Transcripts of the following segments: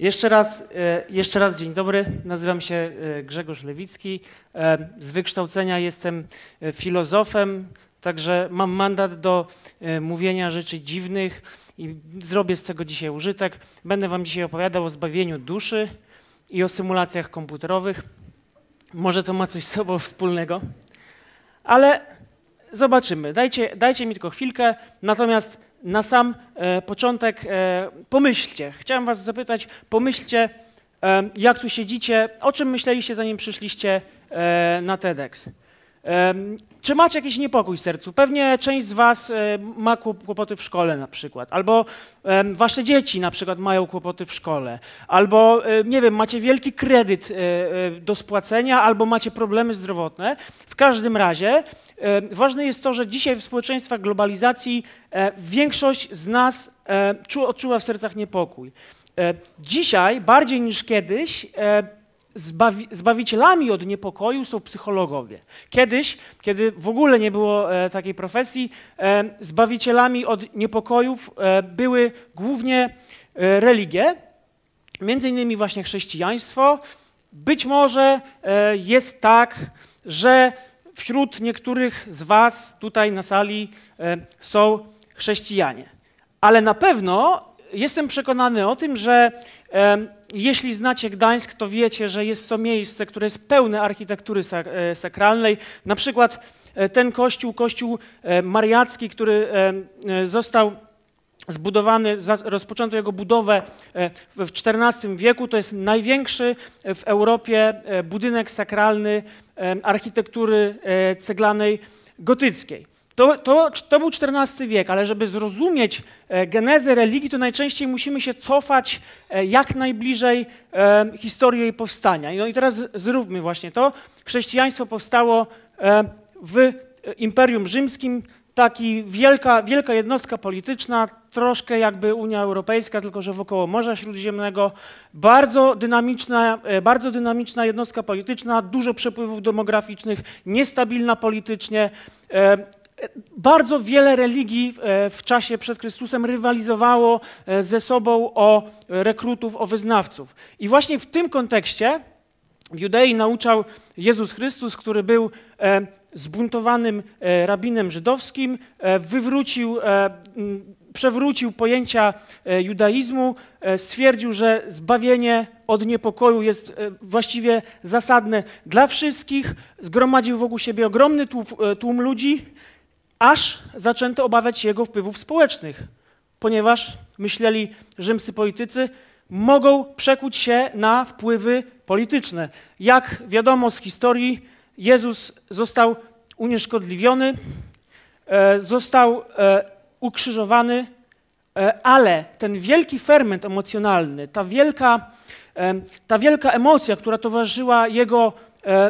Jeszcze raz dzień dobry. Nazywam się Grzegorz Lewicki. Z wykształcenia jestem filozofem, także mam mandat do mówienia rzeczy dziwnych i zrobię z tego dzisiaj użytek. Będę wam dzisiaj opowiadał o zbawieniu duszy i o symulacjach komputerowych. Może to ma coś z sobą wspólnego, ale zobaczymy. Dajcie mi tylko chwilkę, natomiast na sam początek pomyślcie. Chciałem was zapytać, pomyślcie, jak tu siedzicie, o czym myśleliście, zanim przyszliście na TEDx. Czy macie jakiś niepokój w sercu? Pewnie część z was ma kłopoty w szkole na przykład, albo wasze dzieci na przykład mają kłopoty w szkole, albo nie wiem, macie wielki kredyt do spłacenia, albo macie problemy zdrowotne. W każdym razie ważne jest to, że dzisiaj w społeczeństwach globalizacji większość z nas odczuwa w sercach niepokój. Dzisiaj bardziej niż kiedyś zbawicielami od niepokoju są psychologowie. Kiedyś, kiedy w ogóle nie było takiej profesji, zbawicielami od niepokojów były głównie religie, między innymi właśnie chrześcijaństwo. Być może jest tak, że wśród niektórych z was tutaj na sali są chrześcijanie. Ale na pewno jestem przekonany o tym, że jeśli znacie Gdańsk, to wiecie, że jest to miejsce, które jest pełne architektury sakralnej. Na przykład ten kościół mariacki, który został zbudowany, rozpoczęto jego budowę w XIV wieku, to jest największy w Europie budynek sakralny architektury ceglanej gotyckiej. To był XIV wiek, ale żeby zrozumieć genezę religii, to najczęściej musimy się cofać jak najbliżej historii jej powstania. No i teraz zróbmy właśnie to. Chrześcijaństwo powstało w Imperium Rzymskim, taki wielka jednostka polityczna, troszkę jakby Unia Europejska, tylko że wokoło Morza Śródziemnego. Bardzo dynamiczna jednostka polityczna, dużo przepływów demograficznych, niestabilna politycznie. Bardzo wiele religii w czasie przed Chrystusem rywalizowało ze sobą o rekrutów, o wyznawców. I właśnie w tym kontekście w Judei nauczał Jezus Chrystus, który był zbuntowanym rabinem żydowskim, przewrócił pojęcia judaizmu, stwierdził, że zbawienie od niepokoju jest właściwie zasadne dla wszystkich, zgromadził wokół siebie ogromny tłum ludzi, aż zaczęto obawiać się jego wpływów społecznych, ponieważ myśleli rzymscy politycy, mogą przekuć się na wpływy polityczne. Jak wiadomo z historii, Jezus został unieszkodliwiony, został ukrzyżowany, ale ten wielki ferment emocjonalny, ta wielka emocja, która towarzyszyła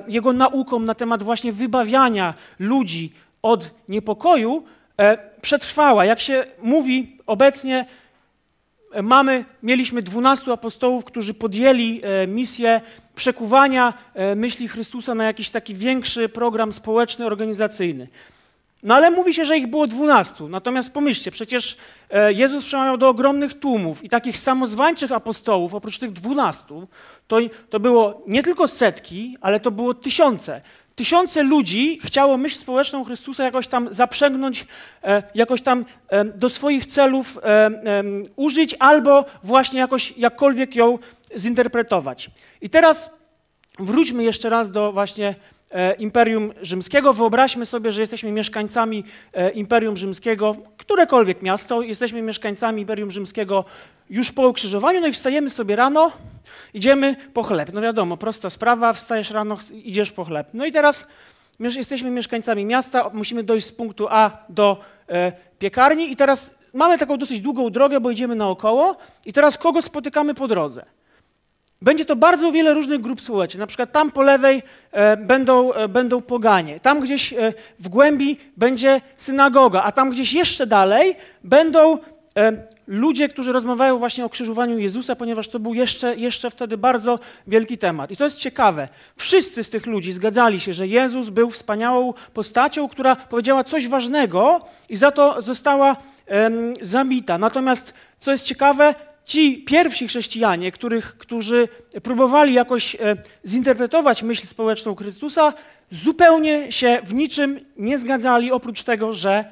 jego naukom na temat właśnie wybawiania ludzi od niepokoju, przetrwała. Jak się mówi obecnie, mieliśmy 12 apostołów, którzy podjęli misję przekuwania myśli Chrystusa na jakiś taki większy program społeczny, organizacyjny. No ale mówi się, że ich było 12. Natomiast pomyślcie, przecież Jezus przemawiał do ogromnych tłumów i takich samozwańczych apostołów, oprócz tych 12, to było nie tylko setki, ale to było tysiące. Tysiące ludzi chciało myśl społeczną Chrystusa jakoś tam zaprzęgnąć, jakoś tam do swoich celów użyć albo właśnie jakkolwiek ją zinterpretować. I teraz wróćmy jeszcze raz do właśnie Imperium Rzymskiego. Wyobraźmy sobie, że jesteśmy mieszkańcami Imperium Rzymskiego, którekolwiek miasto, jesteśmy mieszkańcami Imperium Rzymskiego już po ukrzyżowaniu, no i wstajemy sobie rano, idziemy po chleb. No wiadomo, prosta sprawa, wstajesz rano, idziesz po chleb. No i teraz jesteśmy mieszkańcami miasta, musimy dojść z punktu A do piekarni i teraz mamy taką dosyć długą drogę, bo idziemy naokoło i teraz kogo spotykamy po drodze? Będzie to bardzo wiele różnych grup społecznych. Na przykład tam po lewej będą poganie, tam gdzieś w głębi będzie synagoga, a tam gdzieś jeszcze dalej będą ludzie, którzy rozmawiają właśnie o krzyżowaniu Jezusa, ponieważ to był jeszcze wtedy bardzo wielki temat. I to jest ciekawe. Wszyscy z tych ludzi zgadzali się, że Jezus był wspaniałą postacią, która powiedziała coś ważnego i za to została zabita. Natomiast, co jest ciekawe, ci pierwsi chrześcijanie, którzy próbowali jakoś zinterpretować myśl społeczną Chrystusa, zupełnie się w niczym nie zgadzali, oprócz tego, że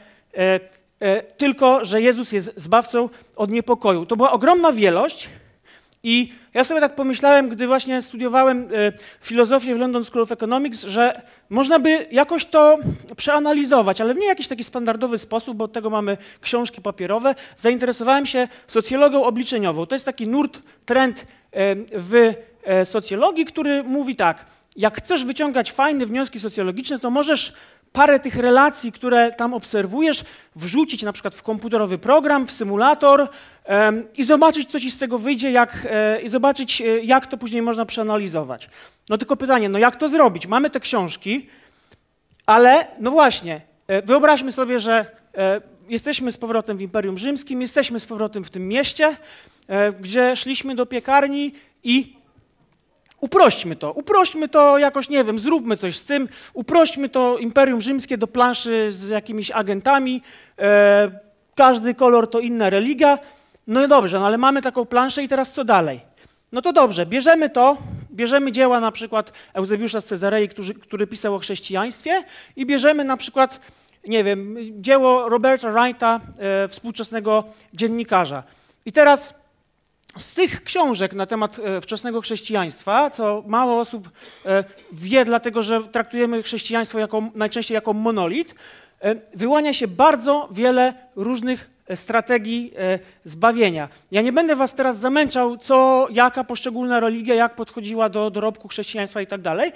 tylko, że Jezus jest zbawcą od niepokoju. To była ogromna wielość i ja sobie tak pomyślałem, gdy właśnie studiowałem filozofię w London School of Economics, że można by jakoś to przeanalizować, ale w nie jakiś taki standardowy sposób, bo od tego mamy książki papierowe. Zainteresowałem się socjologią obliczeniową. To jest taki nurt, trend w socjologii, który mówi tak, jak chcesz wyciągać fajne wnioski socjologiczne, to możesz parę tych relacji, które tam obserwujesz, wrzucić na przykład w komputerowy program, w symulator i zobaczyć, co ci z tego wyjdzie, i zobaczyć, jak to później można przeanalizować. No tylko pytanie, no jak to zrobić? Mamy te książki, ale no właśnie, wyobraźmy sobie, że jesteśmy z powrotem w Imperium Rzymskim, jesteśmy z powrotem w tym mieście, gdzie szliśmy do piekarni i uprośćmy to jakoś, nie wiem, zróbmy coś z tym, uprośćmy to Imperium Rzymskie do planszy z jakimiś agentami, każdy kolor to inna religia, no i dobrze, no ale mamy taką planszę i teraz co dalej? No to dobrze, bierzemy dzieła na przykład Eusebiusza z Cezarei, który pisał o chrześcijaństwie i bierzemy na przykład, nie wiem, dzieło Roberta Wrighta, współczesnego dziennikarza. I teraz z tych książek na temat wczesnego chrześcijaństwa, co mało osób wie, dlatego że traktujemy chrześcijaństwo najczęściej jako monolit, wyłania się bardzo wiele różnych strategii zbawienia. Ja nie będę was teraz zamęczał, jaka poszczególna religia, jak podchodziła do dorobku chrześcijaństwa i tak dalej.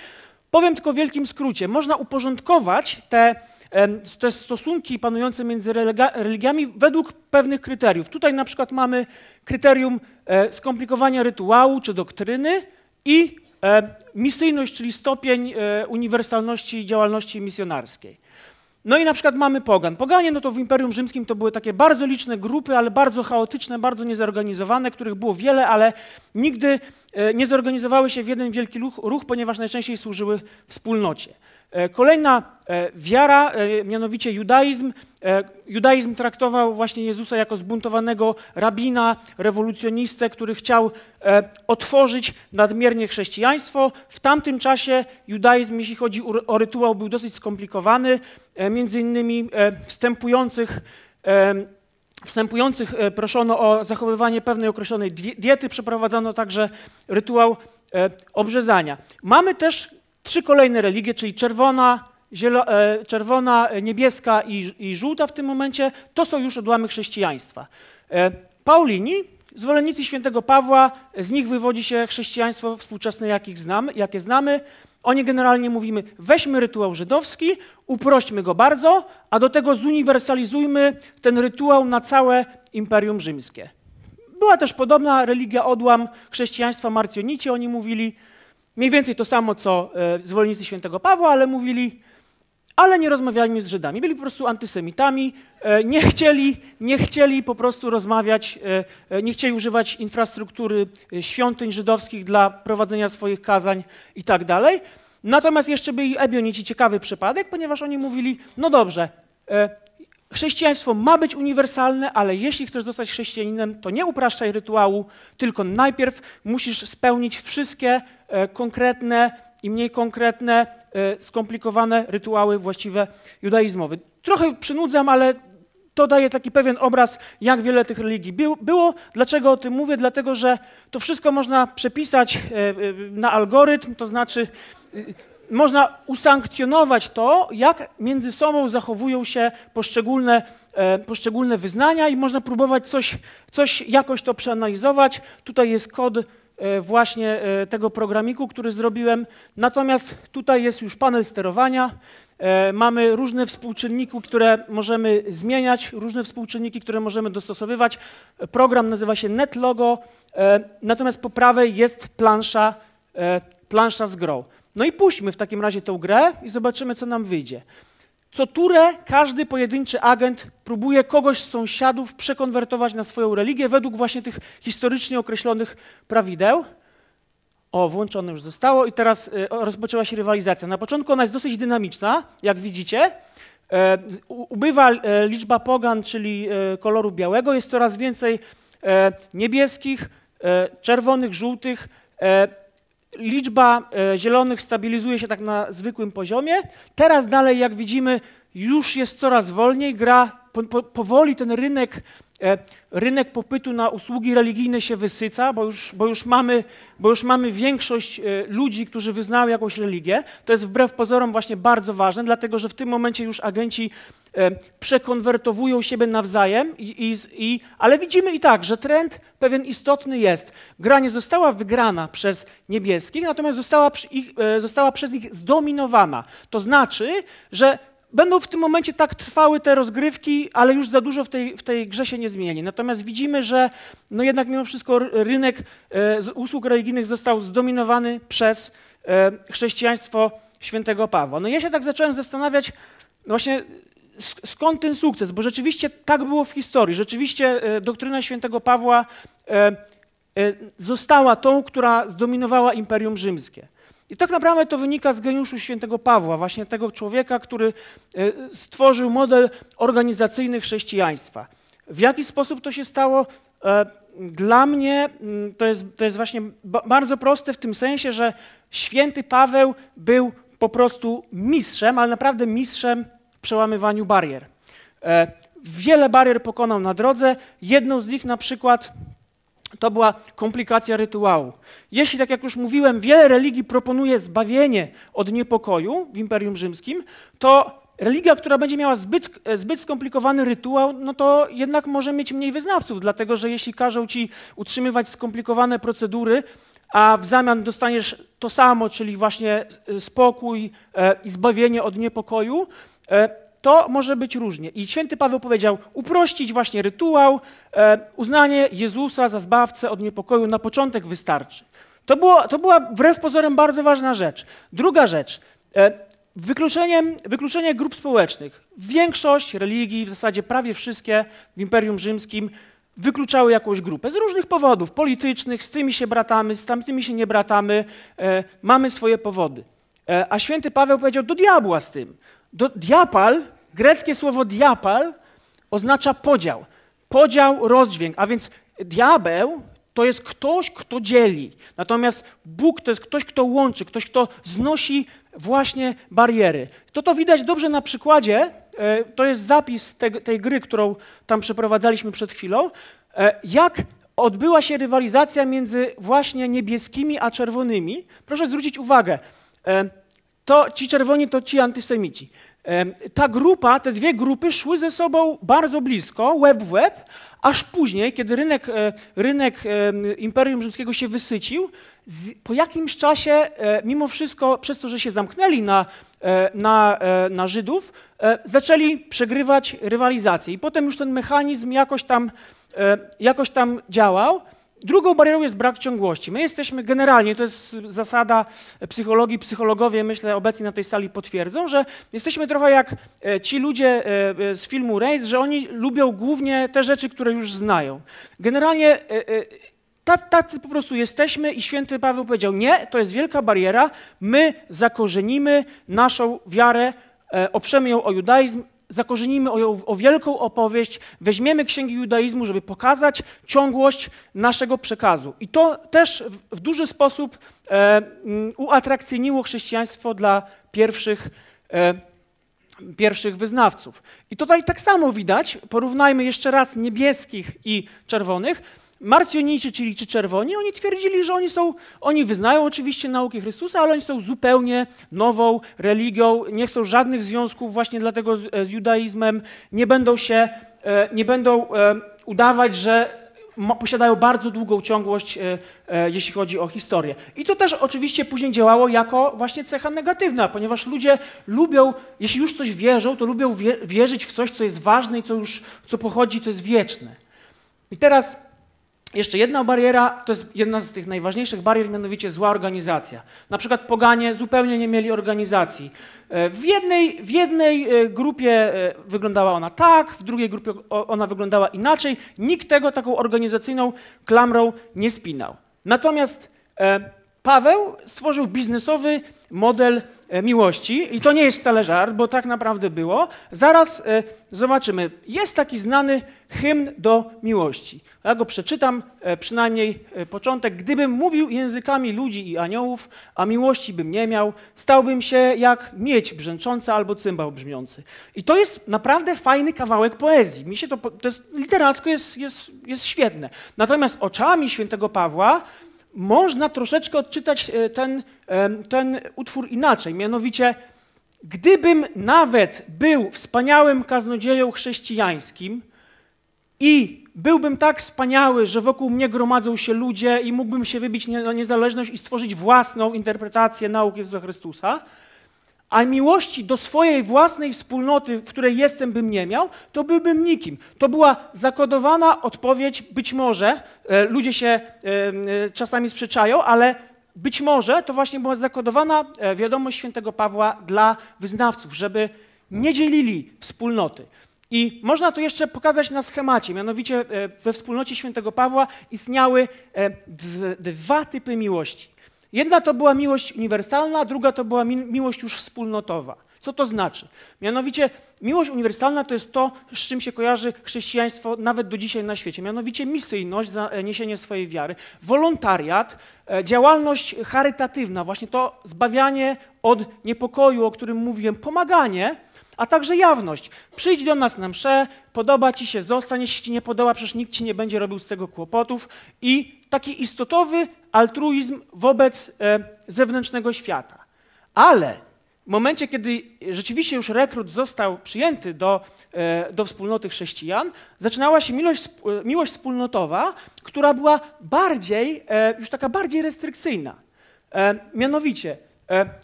Powiem tylko w wielkim skrócie. Można uporządkować te stosunki panujące między religiami według pewnych kryteriów. Tutaj na przykład mamy kryterium skomplikowania rytuału czy doktryny i misyjność, czyli stopień uniwersalności działalności misjonarskiej. No i na przykład mamy pogan. Poganie, no to w Imperium Rzymskim to były takie bardzo liczne grupy, ale bardzo chaotyczne, bardzo niezorganizowane, których było wiele, ale nigdy nie zorganizowały się w jeden wielki ruch, ponieważ najczęściej służyły wspólnocie. Kolejna wiara, mianowicie judaizm. Judaizm traktował właśnie Jezusa jako zbuntowanego rabina, rewolucjonistę, który chciał otworzyć nadmiernie chrześcijaństwo. W tamtym czasie judaizm, jeśli chodzi o rytuał, był dosyć skomplikowany. Między innymi wstępujących proszono o zachowywanie pewnej określonej diety, przeprowadzano także rytuał obrzezania. Mamy też 3 kolejne religie, czyli czerwona, niebieska i żółta w tym momencie, to są już odłamy chrześcijaństwa. Paulini, zwolennicy świętego Pawła, z nich wywodzi się chrześcijaństwo współczesne, jakie znamy. Oni generalnie mówimy, weźmy rytuał żydowski, uprośćmy go bardzo, a do tego zuniwersalizujmy ten rytuał na całe Imperium Rzymskie. Była też podobna religia, odłam chrześcijaństwa marcionici, oni mówili mniej więcej to samo, co zwolennicy świętego Pawła, ale mówili, ale nie rozmawiajmy z Żydami. Byli po prostu antysemitami, nie chcieli po prostu rozmawiać, nie chcieli używać infrastruktury świątyń żydowskich dla prowadzenia swoich kazań i tak dalej. Natomiast jeszcze byli ebionici, ciekawy przypadek, ponieważ oni mówili, no dobrze, chrześcijaństwo ma być uniwersalne, ale jeśli chcesz zostać chrześcijaninem, to nie upraszczaj rytuału, tylko najpierw musisz spełnić wszystkie konkretne i mniej konkretne, skomplikowane rytuały właściwe judaizmowe. Trochę przynudzam, ale to daje taki pewien obraz, jak wiele tych religii było. Dlaczego o tym mówię? Dlatego, że to wszystko można przepisać na algorytm, to znaczy można usankcjonować to, jak między sobą zachowują się poszczególne wyznania i można próbować jakoś to przeanalizować. Tutaj jest kod właśnie tego programiku, który zrobiłem. Natomiast tutaj jest już panel sterowania. Mamy różne współczynniki, które możemy zmieniać, różne współczynniki, które możemy dostosowywać. Program nazywa się NetLogo, natomiast po prawej jest plansza z grą. No i puśćmy w takim razie tę grę i zobaczymy, co nam wyjdzie. Co turę każdy pojedynczy agent próbuje kogoś z sąsiadów przekonwertować na swoją religię według właśnie tych historycznie określonych prawideł. O, włączone już zostało i teraz rozpoczęła się rywalizacja. Na początku ona jest dosyć dynamiczna, jak widzicie. Ubywa liczba pogan, czyli koloru białego, jest coraz więcej niebieskich, czerwonych, żółtych. Liczba zielonych stabilizuje się tak na zwykłym poziomie. Teraz dalej, jak widzimy, już jest coraz wolniej. Powoli ten rynek popytu na usługi religijne się wysyca, bo już mamy większość ludzi, którzy wyznają jakąś religię. To jest wbrew pozorom właśnie bardzo ważne, dlatego że w tym momencie już agenci przekonwertowują siebie nawzajem, ale widzimy i tak, że trend pewien istotny jest. Gra nie została wygrana przez niebieskich, natomiast została przez nich zdominowana. To znaczy, że będą w tym momencie tak trwały te rozgrywki, ale już za dużo w tej grze się nie zmieni. Natomiast widzimy, że no jednak mimo wszystko rynek usług religijnych został zdominowany przez chrześcijaństwo świętego Pawła. No ja się tak zacząłem zastanawiać właśnie skąd ten sukces, bo rzeczywiście tak było w historii. Rzeczywiście doktryna świętego Pawła została tą, która zdominowała Imperium Rzymskie. I tak naprawdę to wynika z geniuszu świętego Pawła, właśnie tego człowieka, który stworzył model organizacyjny chrześcijaństwa. W jaki sposób to się stało? Dla mnie to jest właśnie bardzo proste w tym sensie, że święty Paweł był po prostu mistrzem, ale naprawdę mistrzem w przełamywaniu barier. Wiele barier pokonał na drodze. Jedną z nich na przykład to była komplikacja rytuału. Jeśli, tak jak już mówiłem, wiele religii proponuje zbawienie od niepokoju w Imperium Rzymskim, to religia, która będzie miała zbyt skomplikowany rytuał, no to jednak może mieć mniej wyznawców, dlatego że jeśli każą ci utrzymywać skomplikowane procedury, a w zamian dostaniesz to samo, czyli właśnie spokój i zbawienie od niepokoju, to może być różnie. I święty Paweł powiedział, uprościć właśnie rytuał, uznanie Jezusa za zbawcę od niepokoju na początek wystarczy. To była wbrew pozorom bardzo ważna rzecz. Druga rzecz, wykluczenie grup społecznych. Większość religii, w zasadzie prawie wszystkie w Imperium Rzymskim wykluczały jakąś grupę z różnych powodów politycznych, z tymi się bratamy, z tamtymi się nie bratamy, mamy swoje powody. A święty Paweł powiedział, do diabła z tym. Diapal, greckie słowo diapal oznacza podział. Podział, rozdźwięk, a więc diabeł to jest ktoś, kto dzieli. Natomiast Bóg to jest ktoś, kto łączy, ktoś, kto znosi właśnie bariery. To widać dobrze na przykładzie, to jest zapis tej gry, którą tam przeprowadzaliśmy przed chwilą, jak odbyła się rywalizacja między właśnie niebieskimi a czerwonymi. Proszę zwrócić uwagę, to ci czerwoni to ci antysemici. Te dwie grupy szły ze sobą bardzo blisko, łeb w łeb, aż później, kiedy rynek Imperium Rzymskiego się wysycił, po jakimś czasie, mimo wszystko, przez to, że się zamknęli na Żydów, zaczęli przegrywać rywalizację. I potem już ten mechanizm jakoś tam działał. Drugą barierą jest brak ciągłości. My jesteśmy generalnie, to jest zasada psychologii, psychologowie, myślę, obecni na tej sali potwierdzą, że jesteśmy trochę jak ci ludzie z filmu Race, że oni lubią głównie te rzeczy, które już znają. Generalnie tacy po prostu jesteśmy i święty Paweł powiedział, nie, to jest wielka bariera, my zakorzenimy naszą wiarę, oprzemy ją o judaizm, zakorzenimy o wielką opowieść, weźmiemy księgi judaizmu, żeby pokazać ciągłość naszego przekazu. I to też w duży sposób uatrakcyjniło chrześcijaństwo dla pierwszych wyznawców. I tutaj tak samo widać, porównajmy jeszcze raz niebieskich i czerwonych. Marsjonici, czyli ci czerwoni, oni twierdzili, że oni wyznają oczywiście nauki Chrystusa, ale oni są zupełnie nową religią, nie chcą żadnych związków właśnie dlatego z judaizmem, nie będą udawać, że posiadają bardzo długą ciągłość, jeśli chodzi o historię. I to też oczywiście później działało jako właśnie cecha negatywna, ponieważ ludzie lubią, jeśli już coś wierzą, to lubią wierzyć w coś, co jest ważne i co pochodzi, co jest wieczne. I teraz jeszcze jedna bariera, to jest jedna z tych najważniejszych barier, mianowicie zła organizacja. Na przykład poganie zupełnie nie mieli organizacji. W jednej grupie wyglądała ona tak, w drugiej grupie ona wyglądała inaczej. Nikt tego taką organizacyjną klamrą nie spinał. Natomiast Paweł stworzył biznesowy model miłości i to nie jest wcale żart, bo tak naprawdę było. Zaraz zobaczymy. Jest taki znany hymn do miłości. Ja go przeczytam, przynajmniej początek. Gdybym mówił językami ludzi i aniołów, a miłości bym nie miał, stałbym się jak miedź brzęcząca albo cymbał brzmiący. I to jest naprawdę fajny kawałek poezji. Mi się to jest literacko jest świetne. Natomiast oczami świętego Pawła można troszeczkę odczytać ten utwór inaczej, mianowicie gdybym nawet był wspaniałym kaznodzieją chrześcijańskim i byłbym tak wspaniały, że wokół mnie gromadzą się ludzie i mógłbym się wybić na niezależność i stworzyć własną interpretację nauk Jezusa Chrystusa, a miłości do swojej własnej wspólnoty, w której jestem, bym nie miał, to byłbym nikim. To była zakodowana odpowiedź, być może, ludzie się czasami sprzeczają, ale być może to właśnie była zakodowana wiadomość świętego Pawła dla wyznawców, żeby nie dzielili wspólnoty. I można to jeszcze pokazać na schemacie, mianowicie we wspólnocie świętego Pawła istniały dwa typy miłości. Jedna to była miłość uniwersalna, a druga to była miłość już wspólnotowa. Co to znaczy? Mianowicie miłość uniwersalna to jest to, z czym się kojarzy chrześcijaństwo nawet do dzisiaj na świecie. Mianowicie misyjność, niesienie swojej wiary, wolontariat, działalność charytatywna, właśnie to zbawianie od niepokoju, o którym mówiłem, pomaganie, a także jawność. Przyjdź do nas na mszę, podoba ci się, zostań, jeśli ci nie podoba, przecież nikt ci nie będzie robił z tego kłopotów. I taki istotowy altruizm wobec zewnętrznego świata. Ale w momencie, kiedy rzeczywiście już rekrut został przyjęty do wspólnoty chrześcijan, zaczynała się miłość wspólnotowa, która była już taka bardziej restrykcyjna. Mianowicie,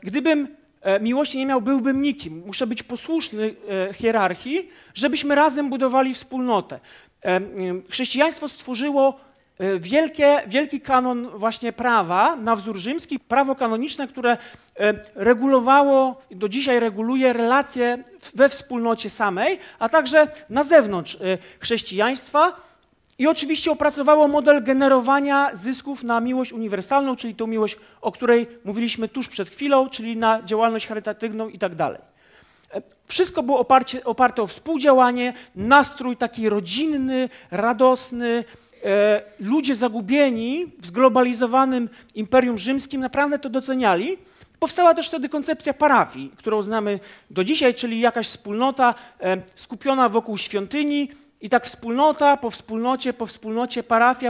gdybym miłości nie miał, byłbym nikim. Muszę być posłuszny hierarchii, żebyśmy razem budowali wspólnotę. Chrześcijaństwo stworzyło wielki kanon właśnie prawa na wzór rzymski, prawo kanoniczne, które regulowało, do dzisiaj reguluje relacje we wspólnocie samej, a także na zewnątrz chrześcijaństwa i oczywiście opracowało model generowania zysków na miłość uniwersalną, czyli tą miłość, o której mówiliśmy tuż przed chwilą, czyli na działalność charytatywną i tak dalej. Wszystko było oparte o współdziałanie, nastrój taki rodzinny, radosny. Ludzie zagubieni w zglobalizowanym Imperium Rzymskim naprawdę to doceniali. Powstała też wtedy koncepcja parafii, którą znamy do dzisiaj, czyli jakaś wspólnota skupiona wokół świątyni i tak wspólnota po wspólnocie,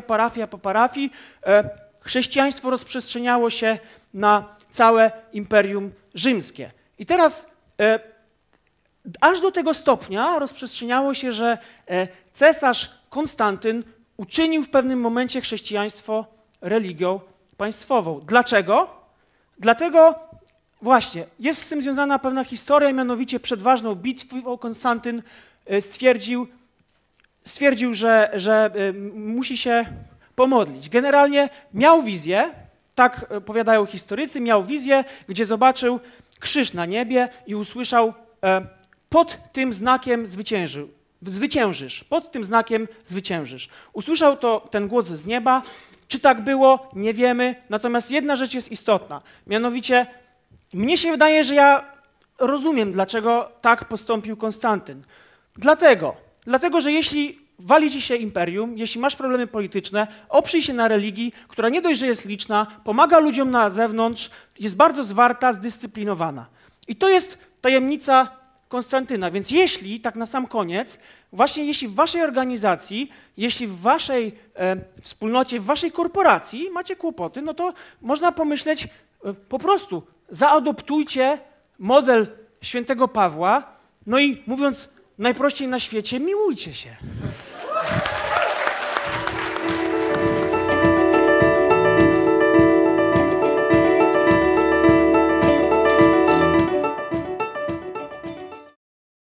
parafia po parafii. Chrześcijaństwo rozprzestrzeniało się na całe Imperium Rzymskie. I teraz aż do tego stopnia rozprzestrzeniało się, że cesarz Konstantyn uczynił w pewnym momencie chrześcijaństwo religią państwową. Dlaczego? Dlatego właśnie jest z tym związana pewna historia, mianowicie przed ważną bitwą Konstantyn stwierdził, że musi się pomodlić. Generalnie miał wizję, tak powiadają historycy, miał wizję, gdzie zobaczył krzyż na niebie i usłyszał: pod tym znakiem zwyciężysz, pod tym znakiem zwyciężysz. Usłyszał ten głos z nieba. Czy tak było? Nie wiemy. Natomiast jedna rzecz jest istotna. Mianowicie mnie się wydaje, że ja rozumiem, dlaczego tak postąpił Konstantyn. Dlatego, że jeśli wali ci się imperium, jeśli masz problemy polityczne, oprzyj się na religii, która nie dość, że jest liczna, pomaga ludziom na zewnątrz, jest bardzo zwarta, zdyscyplinowana. I to jest tajemnica Konstantyna. Więc jeśli, tak na sam koniec, właśnie jeśli w waszej organizacji, jeśli w waszej wspólnocie, w waszej korporacji macie kłopoty, no to można pomyśleć po prostu zaadoptujcie model świętego Pawła, no i mówiąc najprościej na świecie, miłujcie się.